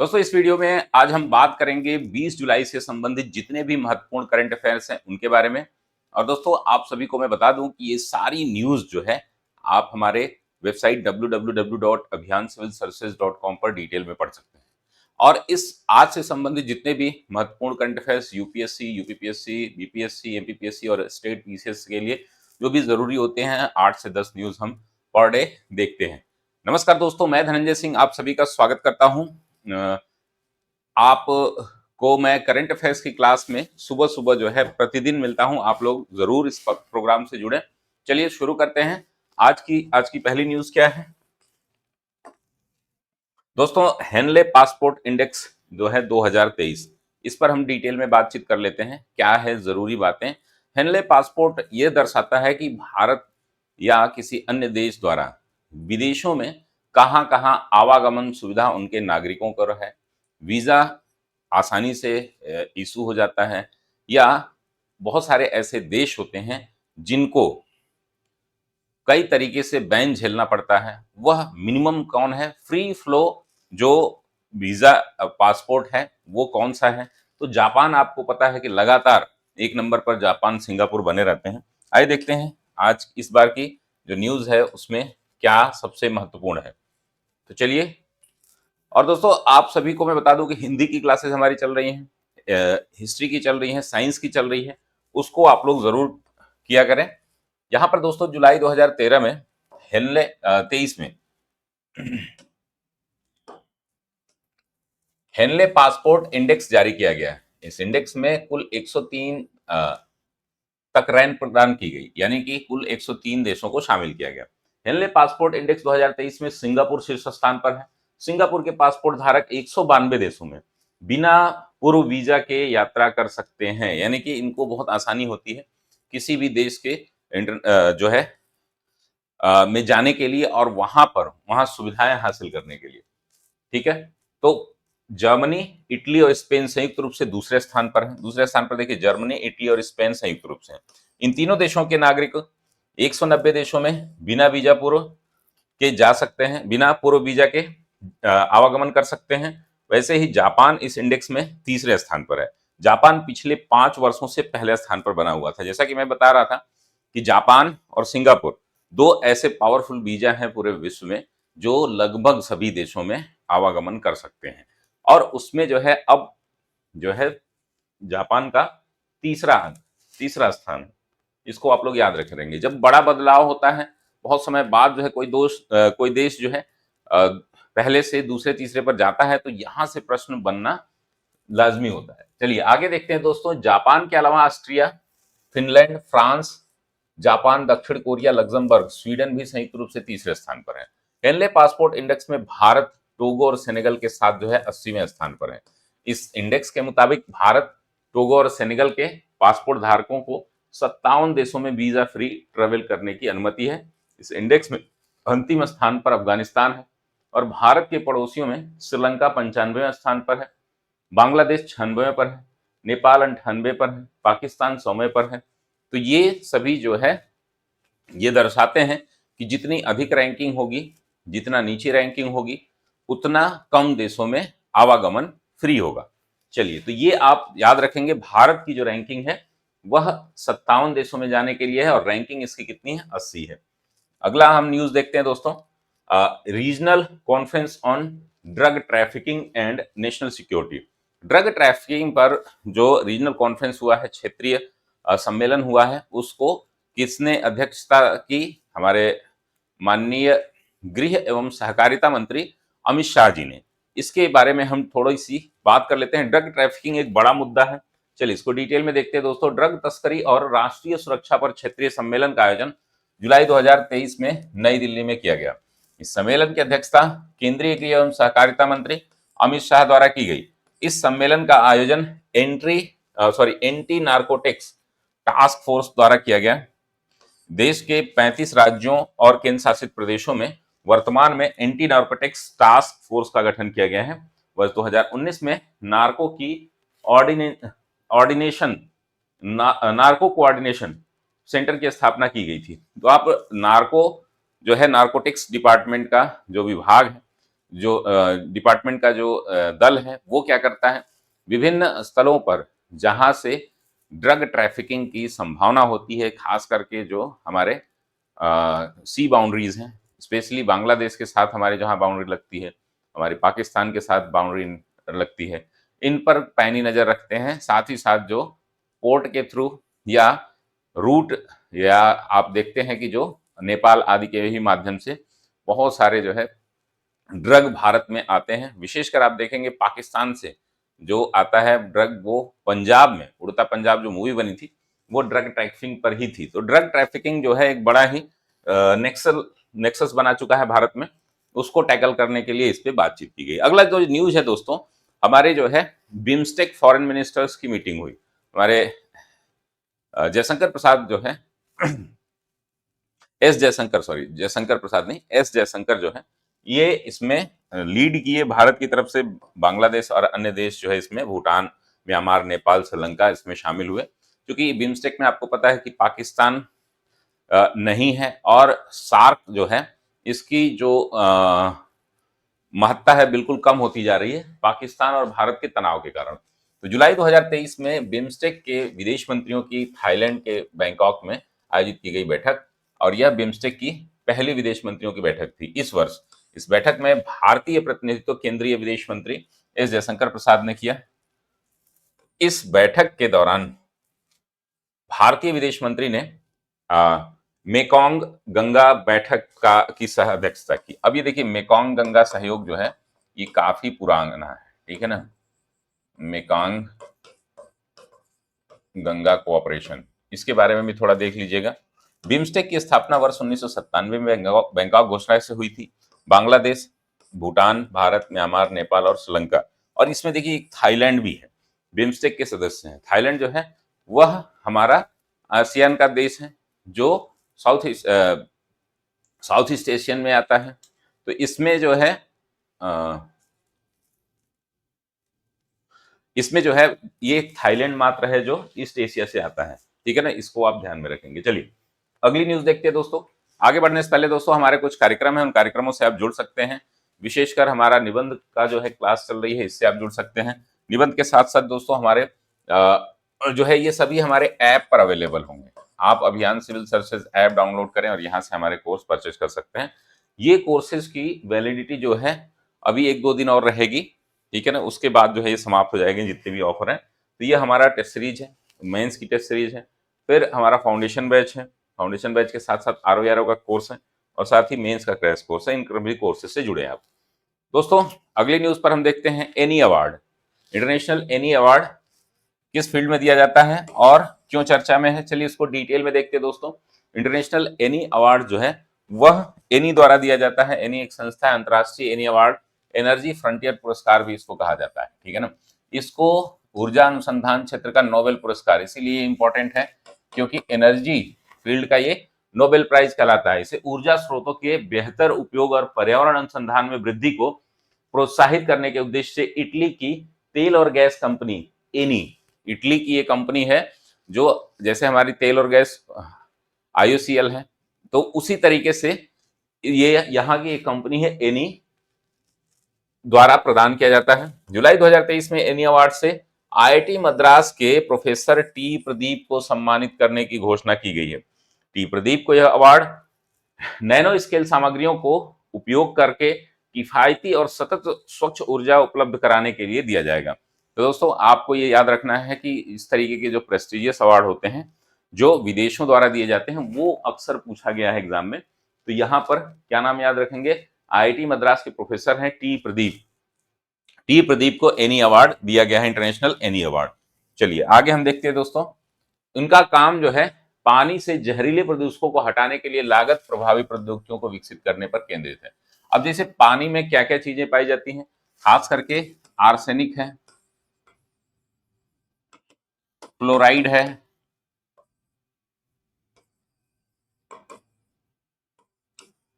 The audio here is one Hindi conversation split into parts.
दोस्तों इस वीडियो में आज हम बात करेंगे 20 जुलाई से संबंधित जितने भी महत्वपूर्ण करंट अफेयर्स हैं उनके बारे में। और दोस्तों आप सभी को मैं बता दूं कि ये सारी न्यूज़ जो है आप हमारे वेबसाइट www.abhiyancivilservices.com पर डिटेल में पढ़ सकते हैं। और इस आज से संबंधित जितने भी महत्वपूर्ण current affairs UPSC, UPPSC, BPSC, MPPSC और स्टेट पीसीएस के लिए जो भी जरूरी होते हैं 8 से 10 न्यूज़ हम पर डे देखते हैं। नमस्कार दोस्तों, मैं धनंजय सिंह आप सभी का स्वागत करता हूं। आप को मैं करंट अफेयर्स की क्लास में सुबह सुबह जो है प्रतिदिन मिलता हूं। आप लोग जरूर इस प्रोग्राम से जुड़े। चलिए शुरू करते हैं। आज की पहली न्यूज क्या है दोस्तों? हेनले पासपोर्ट इंडेक्स जो है 2023, इस पर हम डिटेल में बातचीत कर लेते हैं। क्या है जरूरी बातें? हेनले पासपोर्ट ये दर्शाता है कि भारत या किसी अन्य देश द्वारा विदेशों में कहां कहां आवागमन सुविधा उनके नागरिकों को है, वीजा आसानी से इशू हो जाता है, या बहुत सारे ऐसे देश होते हैं जिनको कई तरीके से बैन झेलना पड़ता है। वह मिनिमम कौन है? फ्री फ्लो जो वीजा पासपोर्ट है वो कौन सा है? तो जापान, आपको पता है कि लगातार एक नंबर पर जापान, सिंगापुर बने रहते हैं। आइए देखते हैं आज इस बार की जो न्यूज है उसमें क्या सबसे महत्वपूर्ण है। तो चलिए। और दोस्तों आप सभी को मैं बता दूं कि हिंदी की क्लासेस हमारी चल रही हैं, हिस्ट्री की चल रही हैं, साइंस की चल रही है, उसको आप लोग जरूर किया करें। यहाँ पर दोस्तों जुलाई 2013 में हेनले 23 में हेनले पासपोर्ट इंडेक्स जारी किया गया है। इस इंडेक्स में कुल 103 तक रैंक प्रदान की गई, यानी कि कुल 103 देशों को शामिल किया गया। हेनले पासपोर्ट इंडेक्स 2023 में सिंगापुर शीर्ष स्थान पर है। सिंगापुर के पासपोर्ट धारक 192 देशों में बिना पूर्व वीजा के यात्रा कर सकते हैं, यानी कि इनको बहुत आसानी होती है किसी भी देश के जो है में जाने के लिए और वहां सुविधाएं हासिल करने के लिए। ठीक है। तो जर्मनी, इटली और स्पेन संयुक्त रूप से दूसरे स्थान पर है। दूसरे स्थान पर देखिए जर्मनी, इटली और स्पेन संयुक्त रूप से। इन तीनों देशों के नागरिक 190 देशों में बिना वीजा पूर्व के जा सकते हैं, बिना पूर्व वीजा के आवागमन कर सकते हैं। वैसे ही जापान इस इंडेक्स में तीसरे स्थान पर है। जापान पिछले 5 वर्षों से पहले स्थान पर बना हुआ था। जैसा कि मैं बता रहा था कि जापान और सिंगापुर दो ऐसे पावरफुल वीजा हैं पूरे विश्व में जो लगभग सभी देशों में आवागमन कर सकते हैं। और उसमें जो है अब जो है जापान का तीसरा स्थान है। इसको आप लोग याद रख रहेंगे। जब बड़ा बदलाव होता है बहुत समय बाद जो है कोई देश जो है पहले से दूसरे तीसरे पर जाता है, तो यहां से प्रश्न बनना लाजमी होता है। चलिए आगे देखते हैं दोस्तों। जापान के अलावा ऑस्ट्रिया, फिनलैंड, फ्रांस, जापान, दक्षिण कोरिया, लग्जमबर्ग, स्वीडन भी संयुक्त रूप से तीसरे स्थान पर है। हेनले पासपोर्ट इंडेक्स में भारत, टोगो और सेनेगल के साथ जो है 80वें स्थान पर है। इस इंडेक्स के मुताबिक भारत, टोगो और सेनेगल के पासपोर्ट धारकों को 57 देशों में वीजा फ्री ट्रेवल करने की अनुमति है। इस इंडेक्स में अंतिम स्थान पर अफगानिस्तान है और भारत के पड़ोसियों में श्रीलंका 95वें स्थान पर है, बांग्लादेश 96वें पर है, नेपाल 98 पर है, पाकिस्तान 100वें पर है। तो ये सभी जो है ये दर्शाते हैं कि जितनी अधिक रैंकिंग होगी, जितना नीचे रैंकिंग होगी, उतना कम देशों में आवागमन फ्री होगा। चलिए, तो ये आप याद रखेंगे। भारत की जो रैंकिंग है वह 57 देशों में जाने के लिए है और रैंकिंग इसकी कितनी है? 80 है। अगला हम न्यूज देखते हैं दोस्तों। Regional conference on drug trafficking and national security. Drug trafficking पर जो रीजनल कॉन्फ्रेंस हुआ है, क्षेत्रीय सम्मेलन हुआ है, उसको किसने अध्यक्षता की? हमारे माननीय गृह एवं सहकारिता मंत्री अमित शाह जी ने। इसके बारे में हम थोड़ी सी बात कर लेते हैं। ड्रग ट्रैफिकिंग एक बड़ा मुद्दा है। चलिए इसको डिटेल में देखते हैं दोस्तों। ड्रग तस्करी और राष्ट्रीय सुरक्षा पर क्षेत्रीय सम्मेलन का आयोजन जुलाई 2023 में नई दिल्ली में किया गया। इस सम्मेलन की अध्यक्षता केंद्रीय गृह एवं सहकारिता मंत्री अमित शाह द्वारा की गई। इस सम्मेलन का आयोजन एंटी नार्कोटिक्स टास्क फोर्स द्वारा किया गया। देश के 35 राज्यों और केंद्र शासित प्रदेशों में वर्तमान में एंटी नार्कोटिक्स टास्क फोर्स का गठन किया गया है। वर्ष 2019 में नार्को कोऑर्डिनेशन सेंटर की स्थापना की गई थी। तो आप नार्कोटिक्स डिपार्टमेंट का जो विभाग है जो डिपार्टमेंट का जो दल है वो क्या करता है, विभिन्न स्थलों पर जहां से ड्रग ट्रैफिकिंग की संभावना होती है, खास करके जो हमारे सी बाउंड्रीज हैं, स्पेशली बांग्लादेश के साथ हमारे जहां बाउंड्री लगती है, हमारे पाकिस्तान के साथ बाउंड्री लगती है, इन पर पैनी नजर रखते हैं। साथ ही साथ जो पोर्ट के थ्रू या रूट, या आप देखते हैं कि जो नेपाल आदि के ही माध्यम से बहुत सारे जो है ड्रग भारत में आते हैं। विशेषकर आप देखेंगे पाकिस्तान से जो आता है ड्रग, वो पंजाब में उड़ता पंजाब जो मूवी बनी थी वो ड्रग ट्रैफिकिंग पर ही थी। तो ड्रग ट्रैफिकिंग जो है एक बड़ा ही नेक्सस बना चुका है भारत में, उसको टैकल करने के लिए इस पे बातचीत की गई। अगला जो न्यूज है दोस्तों, हमारे जो है बिम्स्टेक फॉरेन मिनिस्टर्स की मीटिंग हुई। हमारे जयशंकर प्रसाद जो है एस जयशंकर, सॉरी जयशंकर प्रसाद नहीं, एस जयशंकर जो है ये इसमें लीड किए भारत की तरफ से। बांग्लादेश और अन्य देश जो है इसमें, भूटान, म्यांमार, नेपाल, श्रीलंका इसमें शामिल हुए। क्योंकि बिम्स्टेक में आपको पता है कि पाकिस्तान नहीं है, और सार्क जो है इसकी जो महत्ता है बिल्कुल कम होती जा रही है पाकिस्तान और भारत के तनाव के कारण। तो जुलाई 2023 में बिम्स्टेक के विदेश मंत्रियों की थाईलैंड के बैंकॉक में आयोजित की गई बैठक, और यह बिम्स्टेक की पहली विदेश मंत्रियों की बैठक थी इस वर्ष। इस बैठक में भारतीय प्रतिनिधित्व केंद्रीय विदेश मंत्री एस जयशंकर प्रसाद ने किया। इस बैठक के दौरान भारतीय विदेश मंत्री ने मेकोंग गंगा बैठक की सह अध्यक्षता की। अब ये देखिए, मेकोंग गंगा सहयोग जो है ये काफी पुराना है, ठीक है ना। मेकोंग गंगा कोऑपरेशन, इसके बारे में भी थोड़ा देख लीजिएगा। बिम्स्टेक की स्थापना वर्ष 1997 में बैंकॉक घोषणा से हुई थी। बांग्लादेश, भूटान, भारत, म्यांमार, नेपाल और श्रीलंका, और इसमें देखिए थाईलैंड भी है, बिम्स्टेक के सदस्य हैं। थाईलैंड जो है वह हमारा आसियान का देश है, जो south east south east Asian में आता है। तो इसमें जो है इसमें जो है ये थाईलैंड मात्र है जो ईस्ट एशिया से आता है, ठीक है ना, इसको आप ध्यान में रखेंगे। चलिए अगली न्यूज देखते हैं दोस्तों। आगे बढ़ने से पहले दोस्तों, हमारे कुछ कार्यक्रम है, उन कार्यक्रमों से आप जुड़ सकते हैं। विशेषकर हमारा निबंध का जो है क्लास चल रही है, इससे आप जुड़ सकते हैं। निबंध के साथ साथ दोस्तों हमारे जो है ये सभी हमारे ऐप पर अवेलेबल होंगे। आप अभियान सिविल सर्विसेज ऐप डाउनलोड करें और यहाँ से हमारे कोर्स परचेज कर सकते हैं। ये कोर्सेज की वैलिडिटी जो है अभी 1-2 दिन और रहेगी, ठीक है ना, उसके बाद जो है ये समाप्त हो जाएंगे जितने भी ऑफर हैं। तो ये हमारा टेस्ट सीरीज है, मेंस की टेस्ट सीरीज है, फिर हमारा फाउंडेशन बैच है, फाउंडेशन बैच के साथ साथ आरओ का कोर्स है, और साथ ही मेंस का क्रैश कोर्स है। इन सभी कोर्सेज से जुड़े हैं आप दोस्तों। अगली न्यूज पर हम देखते हैं any award. International any award किस फील्ड में दिया जाता है और क्यों चर्चा में है, चलिए इसको डिटेल में देखते हैं दोस्तों। इंटरनेशनल एनी अवार्ड जो है वह एनी द्वारा दिया जाता है। एनी एक संस्था है, अंतरराष्ट्रीय एनी अवार्ड एनर्जी फ्रंटियर पुरस्कार भी इसको कहा जाता है, ठीक है ना। इसको ऊर्जा अनुसंधान क्षेत्र का नोबेल पुरस्कार इसीलिए इंपॉर्टेंट है क्योंकि एनर्जी फील्ड का ये नोबेल प्राइज कहलाता है। इसे ऊर्जा स्रोतों के बेहतर उपयोग और पर्यावरण अनुसंधान में वृद्धि को प्रोत्साहित करने के उद्देश्य से इटली की तेल और गैस कंपनी एनी, इटली की ये कंपनी है जो जैसे हमारी तेल और गैस IOCL है, तो उसी तरीके से ये यहाँ की एक कंपनी है एनी द्वारा प्रदान किया जाता है। जुलाई 2023 में एनी अवार्ड से IIT मद्रास के प्रोफेसर टी प्रदीप को सम्मानित करने की घोषणा की गई है। टी प्रदीप को यह अवार्ड नैनो स्केल सामग्रियों को उपयोग करके किफायती और सतत स्वच्छ ऊर्जा उपलब्ध कराने के लिए दिया जाएगा। तो दोस्तों आपको ये याद रखना है कि इस तरीके के जो प्रेस्टिजियस अवार्ड होते हैं जो विदेशों द्वारा दिए जाते हैं वो अक्सर पूछा गया है एग्जाम में। तो यहाँ पर क्या नाम याद रखेंगे, IIT मद्रास के प्रोफेसर हैं टी प्रदीप। टी प्रदीप को एनी अवार्ड दिया गया है, इंटरनेशनल एनी अवार्ड। चलिए आगे हम देखते हैं दोस्तों। उनका काम जो है पानी से जहरीले प्रदूषकों को हटाने के लिए लागत प्रभावी प्रौद्योगिकियों को विकसित करने पर केंद्रित है। अब जैसे पानी में क्या क्या चीजें पाई जाती हैं, खास करके आर्सेनिक है, क्लोराइड है,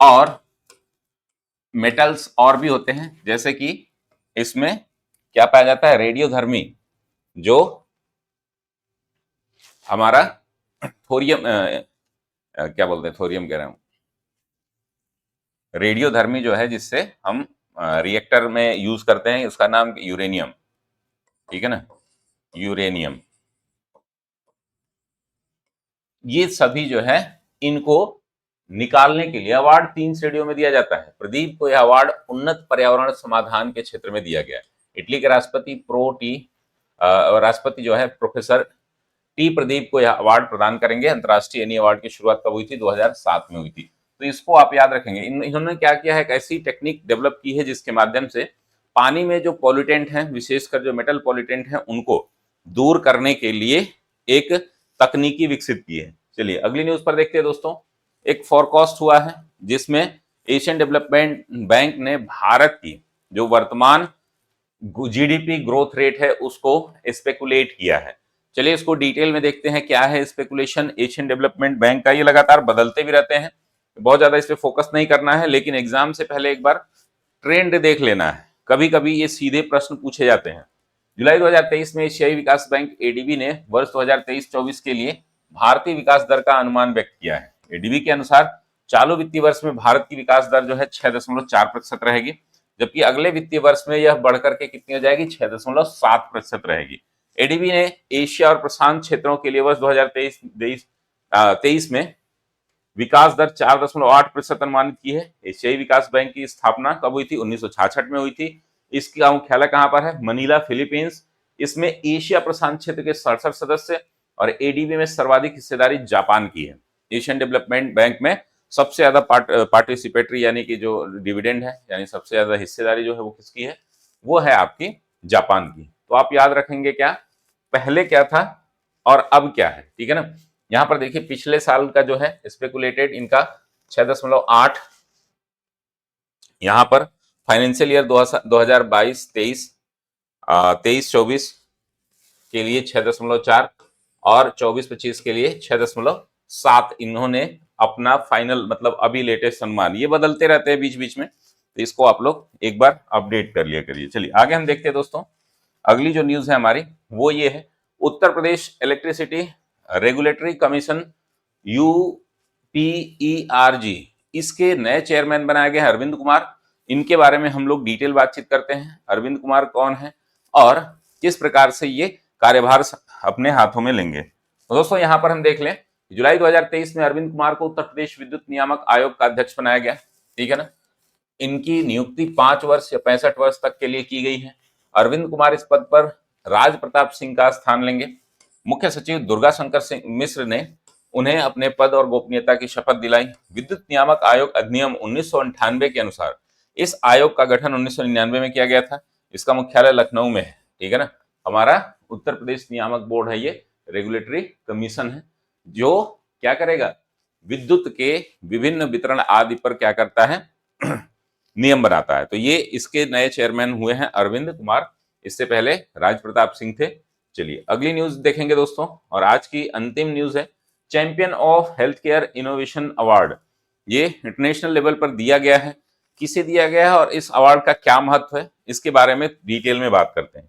और मेटल्स और भी होते हैं। जैसे कि इसमें क्या पाया जाता है, रेडियोधर्मी, जो हमारा थोरियम क्या बोलते हैं, थोरियम कह रहा हूं, रेडियोधर्मी जो है जिससे हम रिएक्टर में यूज करते हैं, उसका नाम यूरेनियम, ठीक है ना, यूरेनियम। ये सभी जो है इनको निकालने के लिए अवार्ड 3 श्रेणियों में दिया जाता है। प्रदीप को यह अवार्ड उन्नत पर्यावरण समाधान के क्षेत्र में दिया गया है। इटली के राष्ट्रपति राष्ट्रपति जो है प्रोफेसर टी प्रदीप को यह अवार्ड प्रदान करेंगे। अंतर्राष्ट्रीय एनी अवार्ड की शुरुआत कब हुई थी? 2007 में हुई थी। तो इसको आप याद रखेंगे। इन्होंने क्या किया है, एक ऐसी टेक्निक डेवलप की है जिसके माध्यम से पानी में जो पॉल्यूटेंट हैं, विशेषकर जो मेटल पॉल्यूटेंट हैं, उनको दूर करने के लिए एक तकनीकी विकसित की है। चलिए अगली न्यूज पर देखते हैं दोस्तों। एक फोरकास्ट हुआ है जिसमें एशियन डेवलपमेंट बैंक ने भारत की जो वर्तमान जीडीपी ग्रोथ रेट है उसको स्पेकुलेट किया है। चलिए इसको डिटेल में देखते हैं क्या है स्पेकुलेशन एशियन डेवलपमेंट बैंक का। ये लगातार बदलते भी रहते हैं, बहुत ज्यादा इस पे फोकस नहीं करना है, लेकिन एग्जाम से पहले एक बार ट्रेंड देख लेना है। कभी कभी ये सीधे प्रश्न पूछे जाते हैं। जुलाई 2023 में एशियाई विकास बैंक एडीबी ने वर्ष 2023-24 के लिए भारतीय विकास दर का अनुमान व्यक्त किया है। एडीबी के अनुसार चालू वित्तीय वर्ष में भारत की विकास दर जो है 6.4% रहेगी, जबकि अगले वित्तीय वर्ष में यह बढ़कर के कितनी हो जाएगी? 6.7% रहेगी। एडीबी ने एशिया और प्रशांत क्षेत्रों के लिए वर्ष 2023 में विकास दर 4.8% अनुमानित की है। एशियाई विकास बैंक की स्थापना कब हुई थी? 1966 में हुई थी। इसका मुख्यालय कहां पर है? Manila, Philippines. इसमें एशिया प्रशांत क्षेत्र के 67 सदस्य और एडीबी में सर्वाधिक हिस्सेदारी जापान की है। एशियन डेवलपमेंट बैंक में सबसे ज्यादा पार्टिसिपेटरी यानी कि जो डिविडेंड है, यानी सबसे ज्यादा हिस्सेदारी जो है वो किसकी है? वो है आपकी जापान की। तो आप याद रखेंगे क्या, पहले क्या था और अब क्या है, ठीक है ना। यहां पर देखिए पिछले साल का जो है स्पेकुलेटेड इनका 6.8, यहां पर फाइनेंशियल ईयर 2022-23 23-24 के लिए 6.4 और 24-25 के लिए 6.7 इन्होंने अपना फाइनल मतलब अभी लेटेस्ट अनुमान, ये बदलते रहते हैं बीच बीच में, तो इसको आप लोग एक बार अपडेट कर लिया करिए। चलिए आगे हम देखते हैं दोस्तों। अगली जो न्यूज है हमारी वो ये है, Uttar Pradesh electricity regulatory commission यूपीईआरजी, इसके नए चेयरमैन बनाए गए हैं अरविंद कुमार। इनके बारे में हम लोग डिटेल बातचीत करते हैं। अरविंद कुमार कौन है और किस प्रकार से ये कार्यभार अपने हाथों में लेंगे। तो दोस्तों यहां पर हम देख लें, जुलाई 2023 में अरविंद कुमार को उत्तर प्रदेश विद्युत नियामक आयोग का अध्यक्ष बनाया गया, ठीक है ना। इनकी नियुक्ति 5 वर्ष या 65 वर्ष तक के लिए की गई है। अरविंद कुमार इस पद पर राज प्रताप सिंह का स्थान लेंगे। मुख्य सचिव दुर्गा शंकर सिंह मिश्र ने उन्हें अपने पद और गोपनीयता की शपथ दिलाई। विद्युत नियामक आयोग अधिनियम 1998 के अनुसार इस आयोग का गठन 1999 में किया गया था। इसका मुख्यालय लखनऊ में है, ठीक है ना। हमारा उत्तर प्रदेश नियामक बोर्ड है, ये रेगुलेटरी कमीशन है जो क्या करेगा? विद्युत के विभिन्न वितरण आदि पर क्या करता है? नियम बनाता है। तो ये इसके नए चेयरमैन हुए हैं अरविंद कुमार, इससे पहले राज प्रताप सिंह थे। चलिए अगली न्यूज देखेंगे दोस्तों, और आज की अंतिम न्यूज है champion of health care innovation award. ये इंटरनेशनल लेवल पर दिया गया है। किसे दिया गया है और इस अवार्ड का क्या महत्व है, इसके बारे में डिटेल में बात करते हैं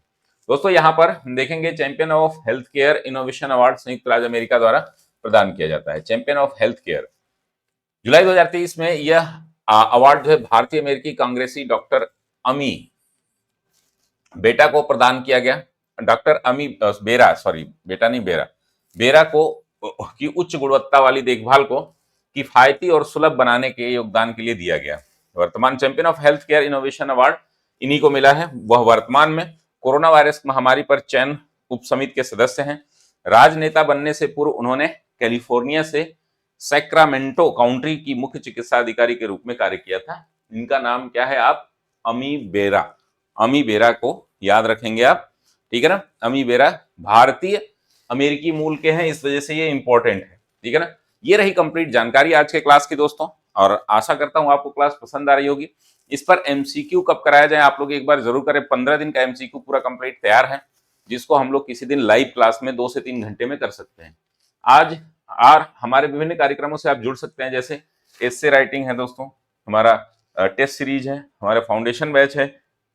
दोस्तों। यहाँ पर देखेंगे champion of health care innovation award संयुक्त राज्य अमेरिका द्वारा प्रदान किया जाता है। चैंपियन ऑफ हेल्थ केयर जुलाई 2023 में यह अवार्ड जो है भारतीय अमेरिकी कांग्रेसी डॉक्टर अमी बेटा को प्रदान किया गया। डॉक्टर अमी बेरा, सॉरी बेटा नहीं बेरा, बेरा को की उच्च गुणवत्ता वाली देखभाल को किफायती और सुलभ बनाने के योगदान के लिए दिया गया। वर्तमान champion of health care innovation award इन्हीं को मिला है। वह वर्तमान में कोरोना वायरस महामारी पर चयन उप समिति के सदस्य हैं। राजनेता बनने से पूर्व उन्होंने कैलिफोर्निया से सैक्रामेंटो काउंटी की मुख्य चिकित्सा अधिकारी के रूप में कार्य किया था। इनका नाम क्या है? आप अमी बेरा, अमी बेरा को याद रखेंगे आप, ठीक है ना। अमी बेरा भारतीय अमेरिकी मूल के हैं, इस वजह से ये इंपॉर्टेंट है, ठीक है ना। ये रही कंप्लीट जानकारी आज के क्लास की दोस्तों, और आशा करता हूं आपको क्लास पसंद आ रही होगी। इस पर एमसीक्यू कब कराया जाए आप लोग एक बार जरूर करें। 15 दिन का एमसीक्यू पूरा कंप्लीट तैयार है, जिसको हम लोग किसी दिन लाइव क्लास में 2 से 3 घंटे में कर सकते हैं। आज और हमारे विभिन्न कार्यक्रमों से आप जुड़ सकते हैं, जैसे एस्से राइटिंग है दोस्तों, हमारा टेस्ट सीरीज है, हमारा फाउंडेशन बैच है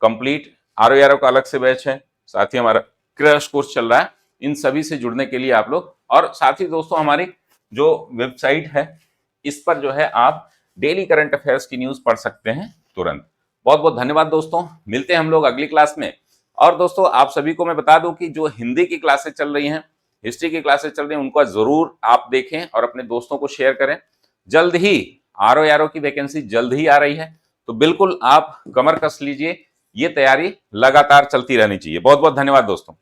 कंप्लीट, आरओ का अलग से बैच है, साथ ही हमारा क्रैश कोर्स चल रहा है। इन सभी से जुड़ने के लिए आप लोग, और साथ ही दोस्तों हमारी जो वेबसाइट है इस पर जो है आप डेली करंट अफेयर्स की न्यूज पढ़ सकते हैं तुरंत। बहुत बहुत धन्यवाद दोस्तों, मिलते हैं हम लोग अगली क्लास में। और दोस्तों आप सभी को मैं बता दूं कि जो हिंदी की क्लासेस चल रही हैं, हिस्ट्री की क्लासेस चल रही हैं, उनको जरूर आप देखें और अपने दोस्तों को शेयर करें। जल्द ही RO की वैकेंसी जल्द ही आ रही है, तो बिल्कुल आप कमर कस लीजिए, ये तैयारी लगातार चलती रहनी चाहिए। बहुत बहुत धन्यवाद दोस्तों।